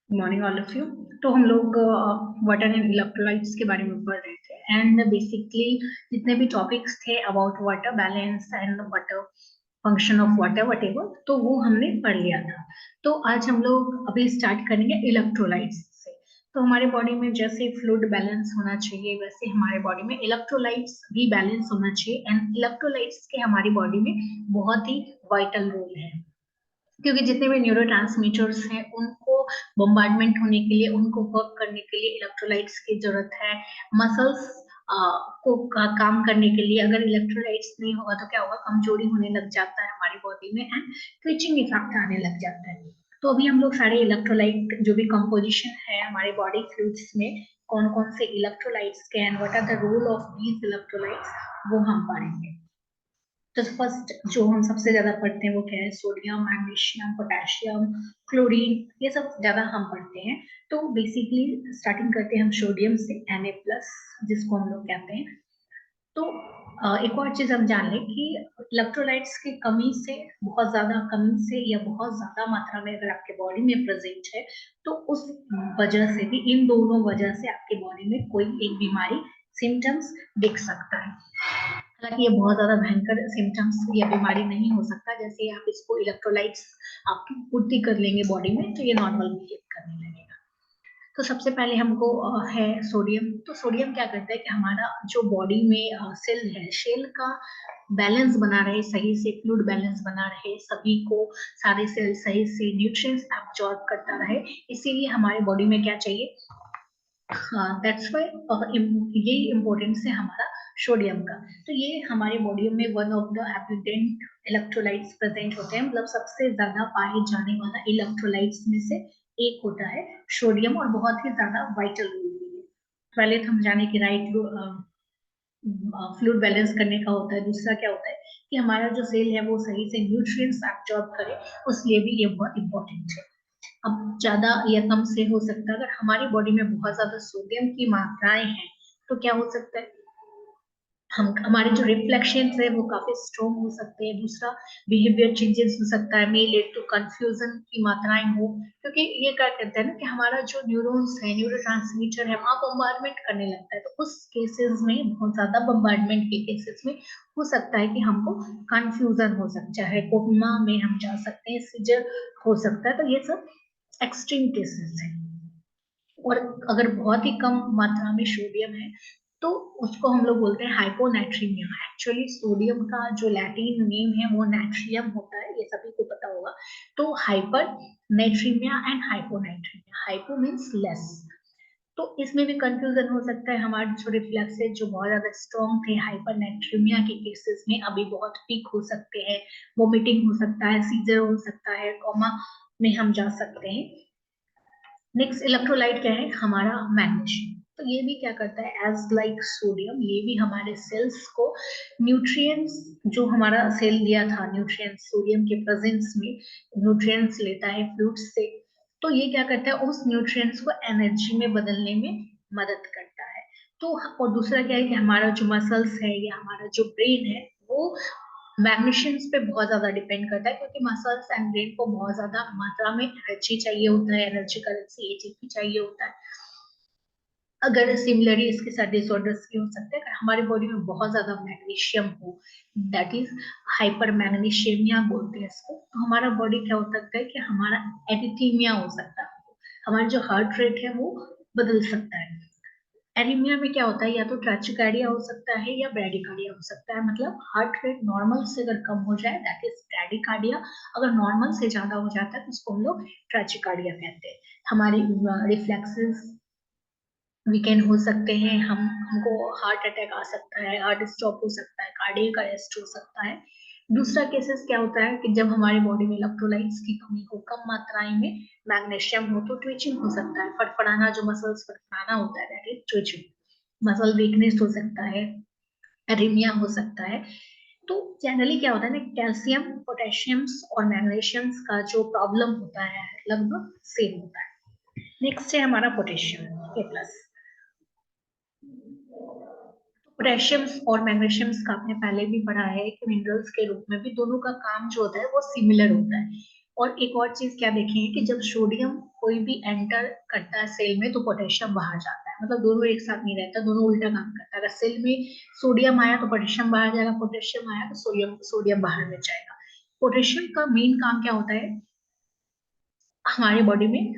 Morning all of you. तो हम लोग वाटर एंड इलेक्ट्रोलाइट्स के बारे में पढ़ रहे थे एंड बेसिकली जितने भी टॉपिक्स थे about water balance and water function of water whatever तो वो हमने पढ़ लिया था। तो आज हम लोग अभी स्टार्ट करेंगे इलेक्ट्रोलाइट्स से। तो हमारे बॉडी में जैसे फ्लूइड बैलेंस होना चाहिए वैसे हमारे बॉडी में इलेक्ट्रोलाइट्स भी बैलेंस होना चाहिए एंड इलेक्ट्रोलाइट्स के हमारी बॉडी में बहुत ही वाइटल रोल है, क्योंकि जितने भी न्यूरोट्रांसमीटर्स हैं उनको बम्बार्डमेंट होने के लिए, उनको वर्क करने के लिए इलेक्ट्रोलाइट्स की जरूरत है। मसल्स काम करने के लिए अगर इलेक्ट्रोलाइट्स नहीं होगा तो क्या होगा, कमजोरी होने लग जाता है हमारी बॉडी में एंड ट्विचिंग इफेक्ट आने लग जाता है। तो अभी हम लोग सारे इलेक्ट्रोलाइट जो भी कंपोजिशन है हमारे बॉडी फ्लूइड्स में, कौन कौन से इलेक्ट्रोलाइट्स के and what are the role of these electrolytes, वो हम पढ़ेंगे। तो फर्स्ट जो हम सबसे ज्यादा पढ़ते हैं वो क्या है, सोडियम, मैग्नीशियम, पोटेशियम, क्लोरीन, ये सब ज्यादा हम पढ़ते हैं। तो बेसिकली स्टार्टिंग करते हैं हम सोडियम से, Na+ जिसको हम लोग कहते हैं। तो एक और चीज हम जान लें कि इलेक्ट्रोलाइट्स की कमी से, बहुत ज्यादा कमी से या बहुत ज्यादा मात्रा में अगर आपके बॉडी में प्रेजेंट है तो उस वजह से भी, इन दोनों वजह से आपके बॉडी में कोई एक बीमारी सिम्टम्स दिख सकता है। हालांकि ये बहुत ज्यादा भयंकर सिम्टम्स या बीमारी नहीं हो सकता, जैसे आप इसको इलेक्ट्रोलाइट्स आपकी पूर्ति कर लेंगे बॉडी में तो ये नॉर्मल बिहेव करने लगेगा। तो सबसे पहले हमको है सोडियम। तो सोडियम क्या करता है कि हमारा जो बॉडी में सेल है, सेल का बैलेंस बना रहे, सही से फ्लूइड बैलेंस बना रहे, सभी को सारे सेल सही से न्यूट्रिएंट्स एब्जॉर्ब करता रहे, इसीलिए हमारे बॉडी में क्या चाहिए, हाँ दैट्स वाई ये इम्पोर्टेंस है हमारा सोडियम का। तो ये हमारे बॉडी में one of the abundant electrolytes present होते हैं, मतलब सबसे ज्यादा पाए जाने वाला इलेक्ट्रोलाइट्स में से एक होता है सोडियम, और बहुत ही ज्यादा वाइटल रोल भी है। पहले तो हम जाने कि राइट फ्लूइड बैलेंस करने का होता है, दूसरा क्या होता है कि हमारा जो सेल है वो सही से न्यूट्रिएंट्स एब्जॉर्ब करे, उसलिए भी ये बहुत इंपॉर्टेंट है। अब ज्यादा या कम से हो सकता है, अगर हमारी बॉडी में बहुत ज्यादा सोडियम की मात्राएं हैं तो क्या हो सकता है, हम हमारे जो रिफ्लेक्शन है वो काफी स्ट्रॉन्ग हो सकते हैं। दूसरा, बिहेवियर चेंजेस हो सकता है, मे लेड टू कंफ्यूजन की मात्राएं हो, क्योंकि ये क्या कहते हैं ना कि हमारा जो न्यूरॉन्स है, न्यूरोट्रांसमीटर है, वहां बम्बार्डमेंट करने लगता है। तो उस केसेस में, बहुत ज्यादा बम्बार्डमेंट के केसेस में हो सकता है कि हमको कंफ्यूजन हो सकता है, कोमा में हम जा सकते हैं, सीजर हो सकता है। तो ये सब एक्सट्रीम केसेस है। और अगर बहुत ही कम मात्रा में सोडियम है तो उसको हम लोग बोलते हैं हाइपोनाइट्रीमिया। एक्चुअली सोडियम का जो लैटिन नेम है वो नाइट्रियम होता है, ये सभी को पता होगा। तो hypernatremia and hyponatremia, hypo means less. तो इसमें भी कंफ्यूजन हो सकता है। हमारे जो रिफ्लेक्सेस जो बहुत ज्यादा स्ट्रॉन्ग थे हाइपर नाइट्रीमिया के केसेस में अभी बहुत वीक हो सकते हैं, वोमिटिंग हो सकता है, सीजर हो सकता है, कोमा में हम जा सकते हैं। नेक्स्ट इलेक्ट्रोलाइट क्या है हमारा, मैग्नीशियम। तो ये भी क्या करता है, एज लाइक सोडियम, ये भी हमारे सेल्स को न्यूट्रिएंट्स, जो हमारा सेल दिया था न्यूट्रिएंट्स सोडियम के प्रेजेंस में न्यूट्रिएंट्स लेता है फ्रूट्स से, तो ये क्या करता है, उस न्यूट्रिएंट्स को एनर्जी में बदलने में मदद करता है। तो और दूसरा क्या है कि हमारा जो मसल्स है या हमारा जो ब्रेन है वो मैग्नीशियम पे बहुत ज्यादा डिपेंड करता है, क्योंकि मसल्स एंड ब्रेन को बहुत ज्यादा मात्रा में एनर्जी चाहिए होता है, एनर्जी करेंसी एटीपी चाहिए होता है। अगर सिमिलरली इसके साथ डिसऑर्डर्स भी हो सकते हैं, अगर हमारी बॉडी में बहुत ज्यादा मैग्नीशियम हो, दैट इज हाइपर मैग्नीशियमिया बोलते हैं इसको, तो हमारा बॉडी क्या हो सकता है कि हमारा एरिथीमिया हो सकता है, हमारा जो हार्ट रेट है वो बदल सकता है। एनीमिया में क्या होता है, या तो ट्रैचिकार्डिया हो सकता है या ब्रैडिकार्डिया हो सकता है, मतलब हार्ट रेट नॉर्मल से अगर कम हो जाए दैट इज ब्रैडिकार्डिया, अगर नॉर्मल से ज्यादा हो जाता है तो उसको हम लोग ट्रैचिकार्डिया कहते हैं। हमारी रिफ्लेक्सेस वीकेंड हो सकते हैं, हमको हार्ट अटैक आ सकता है, हार्ट स्टॉप हो सकता है, कार्डियक अरेस्ट हो सकता है। दूसरा केसेस क्या होता है कि जब हमारी बॉडी में इलेक्ट्रोलाइट्स की कमी हो, कम मात्राएं में मैग्नीशियम हो, तो ट्विचिंग हो सकता है, फड़फड़ाना, जो मसल्स फड़फड़ाना होता है that is twitching, muscle weakness हो सकता है, एरीमिया हो सकता है। तो जनरली क्या होता है ना, कैल्शियम, पोटेशियम्स और मैग्नीशियम्स का जो प्रॉब्लम होता है लगभग सेम होता है। नेक्स्ट है हमारा पोटेशियम A+। पोटेशियम्स और मैग्नीशियम्स का आपने पहले भी पढ़ा है कि मिनरल्स के रूप में भी दोनों का काम जो होता है वो सिमिलर होता है। और एक और चीज क्या देखेंगे कि जब सोडियम कोई भी एंटर करता है सेल में तो पोटेशियम बाहर जाता है, मतलब दोनों एक साथ नहीं रहता, दोनों उल्टा काम करता है। अगर सेल में सोडियम आया तो पोटेशियम बाहर जाएगा, पोटेशियम आया तो सोडियम सोडियम बाहर में जाएगा। पोटेशियम का मेन काम क्या होता है हमारे बॉडी में,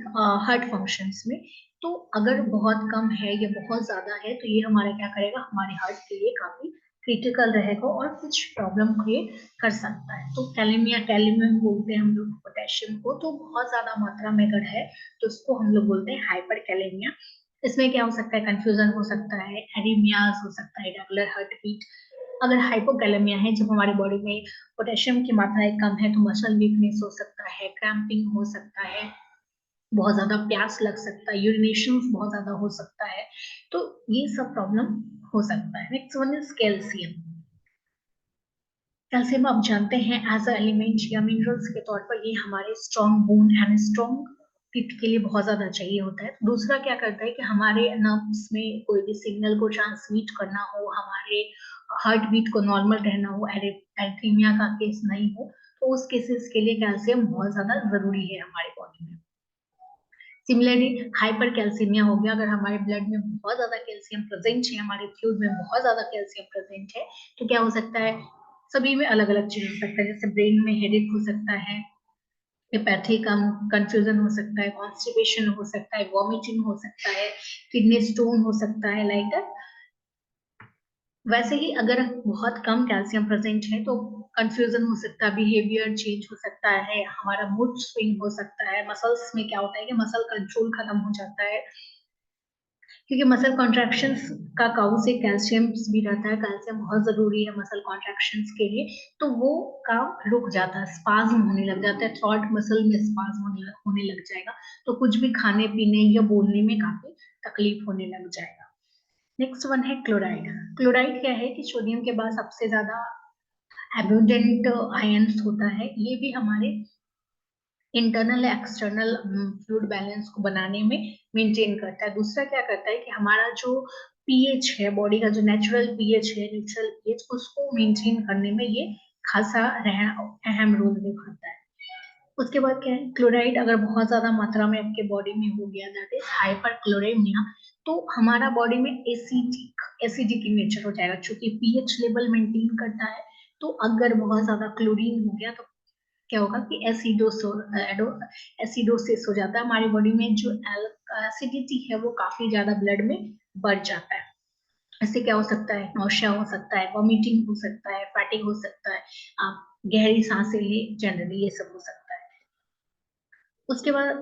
हार्ट फंक्शंस में। तो अगर बहुत कम है या बहुत ज्यादा है तो ये हमारा क्या करेगा, हमारे हार्ट के लिए काफी क्रिटिकल रहेगा और कुछ प्रॉब्लम क्रिएट कर सकता है। तो कैलेमिया, कैलेमियम बोलते हैं हम लोग पोटेशियम को, तो बहुत ज्यादा मात्रा में अगर है तो उसको हम लोग बोलते हैं हाइपर कैलेमिया। इसमें क्या हो सकता है, कंफ्यूजन हो सकता है, एरीमियाज हो सकता है, इरेगुलर हार्ट बीट। अगर हाइपोकैलेमिया है, जब हमारी बॉडी में पोटेशियम की मात्रा कम है तो मसल वीकनेस हो सकता है, क्रैम्पिंग हो सकता है, बहुत ज्यादा प्यास लग सकता है, यूरिनेशन बहुत ज्यादा हो सकता है। तो ये सब प्रॉब्लम हो सकता है। Next one is calcium. Calcium आप जानते हैं एज अ एलिमेंट या मिनरल्स के तौर पर ये हमारे strong bone and strong teeth के लिए बहुत ज्यादा चाहिए होता है। दूसरा क्या करता है कि हमारे नर्व्स में कोई भी सिग्नल को ट्रांसमिट करना हो, हमारे हार्ट बीट को नॉर्मल रहना हो, एरिथमिया का केस नहीं हो, तो उस केसेस के लिए कैल्शियम बहुत ज्यादा जरूरी है हमारी बॉडी में। सिमिलरली हाइपर कैल्सीमिया हो गया, अगर हमारे ब्लड में बहुत ज्यादा कैल्शियम प्रेजेंट है, हमारे फ्लूइड में बहुत ज्यादा कैल्शियम प्रेजेंट है, तो क्या हो सकता है, सभी में अलग अलग चीज हो सकता है। जैसे ब्रेन में हेडेक हो सकता है, हेपेटिक कंफ्यूजन हो सकता है, कॉन्स्टिपेशन हो सकता है, वॉमिटिंग हो सकता है, किडनी स्टोन हो सकता है, लाइक दैट। वैसे ही अगर बहुत कम कैल्शियम प्रेजेंट है तो कंफ्यूजन हो सकता है, बिहेवियर चेंज हो सकता है, हमारा मूड स्विंग हो सकता है, मसल्स में क्या होता है कि मसल कंट्रोल खत्म हो जाता है, क्योंकि मसल कॉन्ट्रैक्शंस का काउंट से कैल्शियम भी रहता है, कैल्शियम बहुत जरूरी है मसल कॉन्ट्रैक्शंस के लिए। तो वो काम रुक जाता है, स्पाज्म होने लग जाता है, थ्रॉट मसल में स्पाज्म होने लग जाएगा, तो कुछ भी खाने पीने या बोलने में काफी तकलीफ होने लग जाएगा। नेक्स्ट वन है क्लोराइड। क्लोराइड क्या है कि सोडियम के बाद सबसे ज्यादा एब्यूंडेंट आयंस होता है, ये भी हमारे इंटरनल एक्सटर्नल फ्लूइड बैलेंस को बनाने में मेंटेन करता है। दूसरा क्या करता है कि हमारा जो पीएच है, बॉडी का जो नेचुरल पीएच है, न्यूट्रल पीएच, उसको मेंटेन करने में ये खासा अहम रोल निभाता है। उसके बाद क्या है, क्लोराइड अगर बहुत ज्यादा मात्रा में आपके बॉडी में हो गया, दैट इज हाइपर क्लोरेमिया, तो हमारा बॉडी में एसिडिक in नेचर हो जाएगा, क्योंकि पीएच लेवल मेंटेन करता है। तो अगर बहुत ज्यादा क्लोरीन हो गया तो क्या होगा कि एसिडोसिस हो जाता है, हमारी बॉडी में जो एसिडिटी है वो काफी ज्यादा ब्लड में बढ़ जाता है। इससे क्या हो सकता है, नौशिया हो सकता है, वॉमिटिंग हो सकता है, फैटिग हो सकता है, आप गहरी सांसें ले, जनरली ये सब हो सकता है। उसके बाद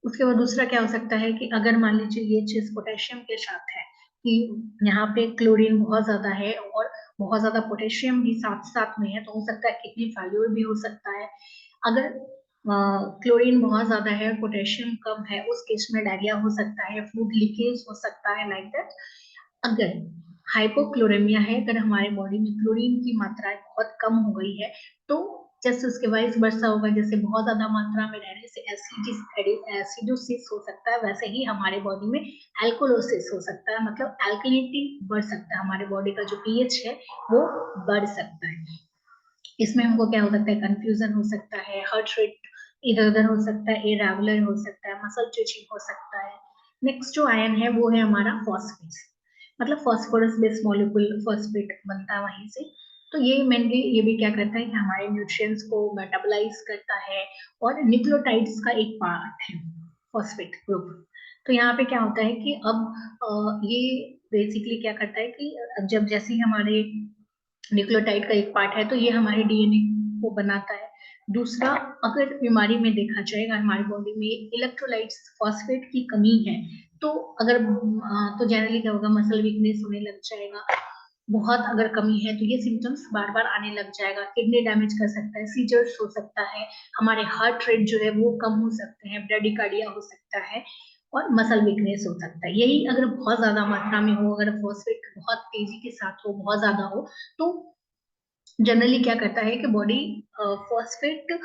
उसके बाद दूसरा क्या हो सकता है कि अगर मान लीजिए ये चीज पोटेशियम के साथ है, कि यहाँ पे क्लोरीन बहुत ज्यादा है और बहुत ज्यादा पोटेशियम भी साथ साथ में है, तो हो सकता है किडनी फेल्योर भी हो सकता है। अगर क्लोरीन बहुत ज्यादा है, पोटेशियम कम है, उस केस में डायरिया हो सकता है, फ्लूइड लीकेज हो सकता है, लाइक दैट। अगर हाइपोक्लोरेमिया है, अगर हमारे बॉडी में क्लोरीन की मात्रा बहुत कम हो गई है, तो जैसे उसके वाइस वर्सा होगा, जैसे बहुत ज्यादा मात्रा में रहने से एसिडोसिस हो सकता है, वैसे ही हमारे बॉडी में एल्कोलोसिस हो सकता है, मतलब एल्कलिनिटी बढ़ सकता है, हमारे बॉडी का जो पीएच है वो बढ़ सकता है। इसमें हमको क्या हो सकता है, कंफ्यूजन हो सकता है, हार्ट रेट इधर उधर हो सकता है, इरेगुलर हो सकता है, मसल ट्विचिंग हो सकता है। नेक्स्ट जो आयन है वो है हमारा फॉस्फेट, मतलब फॉस्फोरस बेस मॉलिक्यूल फॉस्फेट बनता है वहीं से। तो ये मेनली ये भी क्या करता है कि हमारे न्यूट्रिएंट्स को मेटाबोलाइज करता है, और न्यूक्लियोटाइड्स का एक पार्ट है फॉस्फेट ग्रुप। तो यहाँ पे क्या होता है कि अब ये बेसिकली क्या करता है कि जब जैसे ही हमारे न्यूक्लियोटाइड का एक पार्ट है तो ये हमारे डीएनए को बनाता है। दूसरा, अगर बीमारी में देखा जाएगा हमारी बॉडी में इलेक्ट्रोलाइट्स फॉस्फेट की कमी है, तो अगर तो जनरली क्या होगा, मसल वीकनेस होने लग जाएगा। बहुत अगर कमी है तो ये सिम्टम्स बार बार आने लग जाएगा, किडनी डैमेज कर सकता है, सीजर्स हो सकता है, हमारे हार्ट रेट जो है वो कम हो सकते हैं, ब्रेडिकार्डिया हो सकता है, और मसल वीकनेस हो सकता है। यही अगर बहुत ज्यादा मात्रा में हो, अगर फॉस्फेट बहुत तेजी के साथ हो, बहुत ज्यादा हो, तो जनरली क्या करता है कि बॉडी फॉस्फेट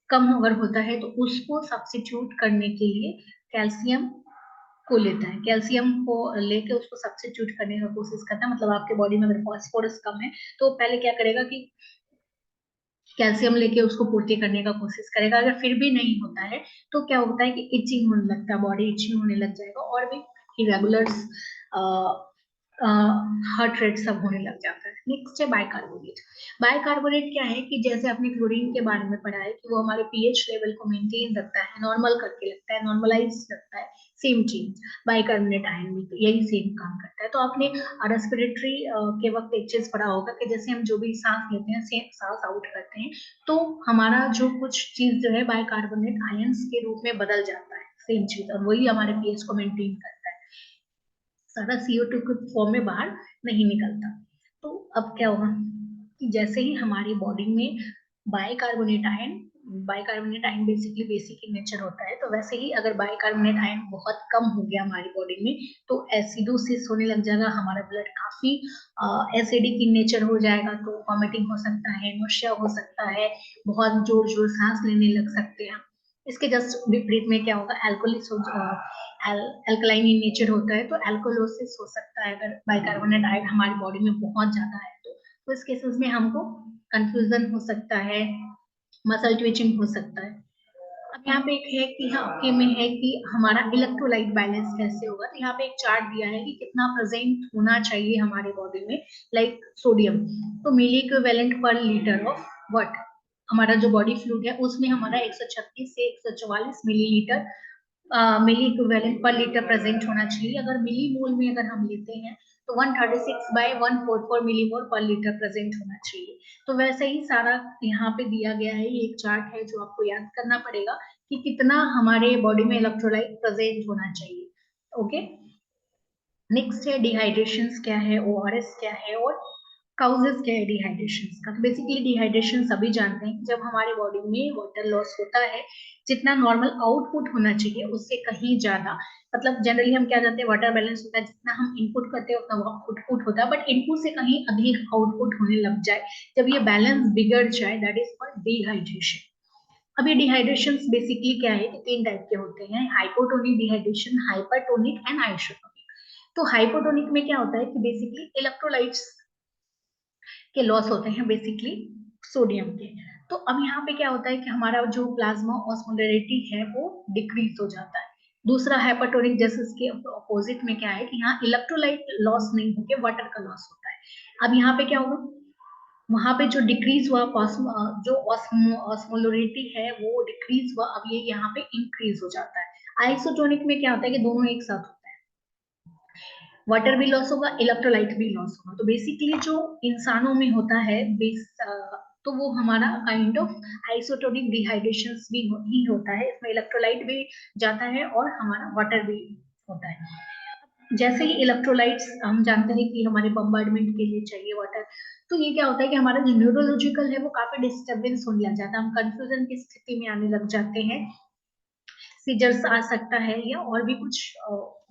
कम अगर होता है तो उसको सब्स्टिट्यूट करने के लिए कैल्शियम को लेता है, कैल्शियम को लेके उसको सब्स्टिट्यूट करने का कोशिश करता है। मतलब आपके बॉडी में अगर फॉस्फोरस कम है तो पहले क्या करेगा कि कैल्शियम लेके उसको पूर्ति करने का कोशिश करेगा। अगर फिर भी नहीं होता है तो क्या होता है कि इचिंग होने लगता है, बॉडी इचिंग होने लग जाएगा और भी इरेगुलर्स, हार्ट रेट सब होने लग जाता है। नेक्स्ट है बाइकार्बोनेट। बाइकार्बोनेट क्या है कि जैसे आपने क्लोरीन के बारे में पढ़ा है कि वो हमारे पीएच लेवल को मेंटेन रखता है, नॉर्मल करके रखता है, नॉर्मलाइज रखता है। सेम चीज बाइकार्बोनेट आयन भी तो यही सेम काम करता है। तो आपने रेस्पिरेटरी के वक्त एक चीज पढ़ा होगा कि जैसे हम जो भी सांस लेते हैं, सांस आउट करते हैं, तो हमारा जो कुछ चीज जो है बाइकार्बोनेट आयंस के रूप में बदल जाता है, सेम चीज, और वही हमारे पीएच को मेंटेन करता है। सारा CO2 के फॉर्म में बाहर नहीं निकलता। तो अब क्या होगा कि जैसे ही हमारी बॉडी में bicarbonate ion bicarbonate ion basically basic in nature होता है, तो वैसे ही अगर बाइकार्बोनेट आयन बहुत कम हो गया हमारी बॉडी में तो एसिडोसिस होने लग जाएगा, हमारा ब्लड काफी एसिडिक इन नेचर हो जाएगा, तो वॉमिटिंग हो सकता है, नोशिया हो सकता है, बहुत जोर जोर सांस लेने लग सकते हैं। इसके जस्ट विपरीत में क्या होगा, एल्कोलिस अल्कलाइन इन नेचर होता है, तो एल्कोलोसिस हो सकता है अगर बाइकार्बोनेट आयन हमारी बॉडी में बहुत ज्यादा है तो इस केसेस में हमको कंफ्यूजन हो सकता है, मसल ट्विचिंग हो सकता है। अब यहाँ पे एक है कि हाँ आपके में है कि हमारा इलेक्ट्रोलाइट बैलेंस कैसे होगा, तो यहाँ पे एक चार्ट दिया है कि कितना प्रेजेंट होना चाहिए हमारे बॉडी में, लाइक सोडियम, तो मिली इक्विवेलेंट पर लीटर ऑफ व्हाट, हमारा जो बॉडी फ्लूइड है उसमें हमारा 136 से 144 मिलीलीटर मिली इक्विवेलेंट पर लीटर प्रेजेंट होना चाहिए। अगर मिली मोल में अगर हम लेते हैं तो 136/144 मिलीमोल पर लीटर प्रेजेंट होना चाहिए। तो वैसे ही सारा यहाँ पे दिया गया है, ये एक चार्ट है जो आपको याद करना पड़ेगा कि कितना हमारे बॉडी में इलेक्ट्रोलाइट प्रेजेंट होना चाहिए। ओके, नेक्स्ट है डिहाइड्रेशन क्या है, ORS क्या है, और काउजेस क्या है डिहाइड्रेशन का। तो बेसिकली डिहाइड्रेशन सभी जानते हैं, जब हमारे बॉडी में वाटर लॉस होता है, जितना नॉर्मल आउटपुट होना चाहिए उससे कहीं ज्यादा, मतलब जनरली हम क्या जानते हैं वाटर बैलेंस होता है, जितना हम इनपुट करते हैं उतना आउटपुट होता है, बट इनपुट से कहीं अधिक आउटपुट होने लग जाए, जब ये बैलेंस बिगड़ जाए, दैट इज कॉल्ड डिहाइड्रेशन। अब ये डिहाइड्रेशन बेसिकली क्या है कि 3 टाइप के होते हैं, hypotonic dehydration, hypertonic and isotonic. तो हाइपोटोनिक में क्या होता है कि बेसिकली इलेक्ट्रोलाइट्स के लॉस होते हैं, बेसिकली सोडियम के। तो अब यहाँ पे क्या होता है कि हमारा जो प्लाज्मा ऑस्मोलरिटी है वो डिक्रीज हो जाता है। दूसरा हाइपरटोनिक जैसे इसके अपोजिट में क्या है कि यहाँ इलेक्ट्रोलाइट लॉस नहीं होके वाटर का लॉस होता है। अब यहाँ पे क्या होगा, वहां पे जो डिक्रीज हुआ जो ऑस्मोलरिटी है वो डिक्रीज हुआ, अब ये यहाँ पे इंक्रीज हो जाता है। आइसोटोनिक में क्या होता है कि दोनों एक साथ होता है, वाटर भी लॉस होगा, इलेक्ट्रोलाइट भी लॉस होगा। तो बेसिकली जो इंसानों में होता है तो वो हमारा काइंड ऑफ आइसोटोनिक डिहाइड्रेशन भी ही होता है, इसमें इलेक्ट्रोलाइट भी जाता है और हमारा वाटर भी होता है। जैसे ही इलेक्ट्रोलाइट्स हम जानते हैं कि हमारे बम्बार्डमेंट के लिए चाहिए वाटर, तो ये क्या होता है कि हमारा जो न्यूरोलॉजिकल है वो काफी डिस्टर्बेंस होने लग जाता है, हम कंफ्यूजन की स्थिति में आने लग जाते हैं, सीजर्स आ सकता है या और भी कुछ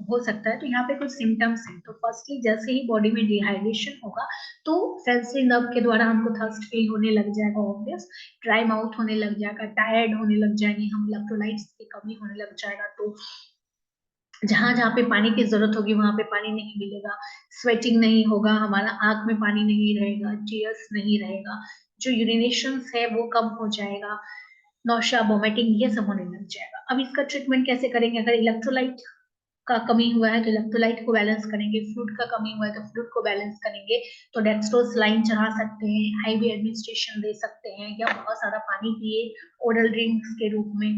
हो सकता है। तो यहाँ पे कुछ सिम्टम्स हैं। तो फर्स्टली जैसे ही बॉडी में डिहाइड्रेशन होगा तो सेंसरी नर्व के द्वारा हमको थर्स्ट फील होने लग जाएगा, ऑब्वियस, ड्राई माउथ होने लग जाएगा, टायर्ड होने लग जाएंगे हम, इलेक्ट्रोलाइट्स की कमी होने लग जाएगा, तो जहां जहाँ पे पानी की जरूरत होगी वहां पे पानी नहीं मिलेगा, स्वेटिंग नहीं होगा, हमारा आंख में पानी नहीं रहेगा, टीयर्स नहीं रहेगा, जो यूरिनेशन है वो कम हो जाएगा, नौशा वोमिटिंग ये सब होने लग जाएगा। अब इसका ट्रीटमेंट कैसे करेंगे, अगर इलेक्ट्रोलाइट का कमी हुआ है तो इलेक्ट्रोलाइट को बैलेंस करेंगे, फ्लूइड का कमी हुआ है तो फ्लूइड को बैलेंस करेंगे, तो डेक्सट्रोज लाइन चढ़ा सकते हैं, आईवी एडमिनिस्ट्रेशन दे सकते हैं, या बहुत सारा पानी पिए ओरल ड्रिंक्स के रूप में।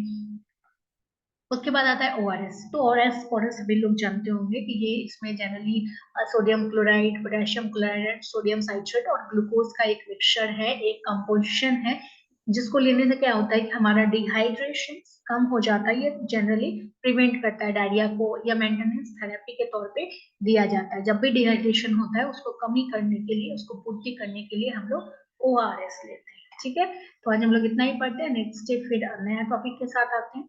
उसके बाद आता है ORS। तो ORS सभी लोग जानते होंगे कि ये इसमें generally sodium chloride, potassium chloride, sodium citrate और ग्लूकोज का एक मिक्सचर है, एक कंपोजिशन है, जिसको लेने से क्या होता है कि हमारा डिहाइड्रेशन कम हो जाता है। ये जनरली प्रिवेंट करता है डायरिया को, या मेंटेनेंस थेरेपी के तौर पे दिया जाता है। जब भी डिहाइड्रेशन होता है उसको कमी करने के लिए, उसको पूर्ति करने के लिए हम लोग ORS लेते हैं। ठीक है, तो आज हम लोग इतना ही पढ़ते हैं, नेक्स्ट डे फिर नया टॉपिक के साथ आते हैं।